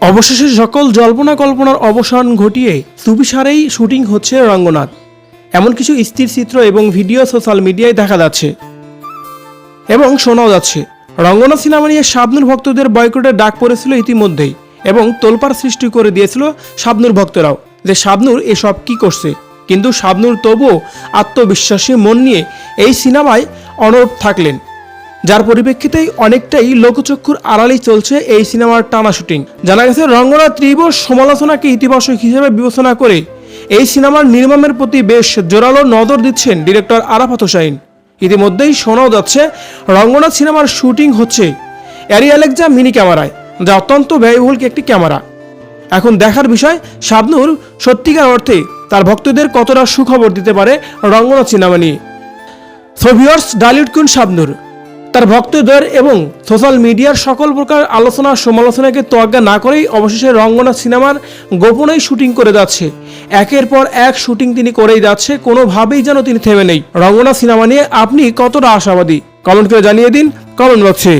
অবশেষে সকল জল্পনা কল্পনার অবসান ঘটিয়ে চুপিসারেই শুটিং হচ্ছে রঙ্গনাথ। এমন কিছু স্থির চিত্র এবং ভিডিও সোশ্যাল মিডিয়ায় দেখা যাচ্ছে এবং শোনাও যাচ্ছে। রঙ্গনাথ সিনেমা নিয়ে শাবনূর ভক্তদের বয়কটের ডাক পড়েছিল ইতিমধ্যেই এবং তোলপাড় সৃষ্টি করে দিয়েছিল শাবনূর ভক্তরাও যে শাবনূর এসব কি করছে। কিন্তু শাবনূর তবুও আত্মবিশ্বাসী মন নিয়ে এই সিনেমায় অনড় থাকলেন, যার পরিপ্রেক্ষিতেই অনেকটাই লোকচক্ষুর আড়ালেই চলছে এই সিনেমার টানা শুটিং। জানা গেছে রঙ্গনাথ তীব্র সমালোচনাকে ইতিবাচক হিসেবে বিবেচনা করে এই সিনেমার নির্মাণের প্রতি বেশ জোরালো নজর দিচ্ছেন ডিরেক্টর আরাফাত হোসাইন। ইতিমধ্যেই শোনাও যাচ্ছে রঙ্গনাথ সিনেমার শুটিং হচ্ছে অ্যারি অ্যালেক্সা মিনি ক্যামেরায়, যা অত্যন্ত ব্যয়বহুল একটি ক্যামেরা। এখন দেখার বিষয় শাবনূর সত্যিকার অর্থে তার ভক্তদের কতটা সুখবর দিতে পারে রঙ্গনাথ সিনেমা নিয়ে। So viewers, Dhallywood queen Shabnur তার ভক্তদের এবং সোশ্যাল মিডিয়ার সকল প্রকার আলোচনা সমালোচনাকে তোয়াক্কা না করেই অবশেষে রঙ্গনাথ সিনেমার গোপনেই শুটিং করে যাচ্ছে। একের পর এক শুটিং তিনি করেই যাচ্ছে, কোনোভাবেই যেন তিনি থেমে নেই। রঙ্গনাথ সিনেমা নিয়ে আপনি কতটা আশাবাদী কমেন্ট করে জানিয়ে দিন কমেন্ট বক্সে।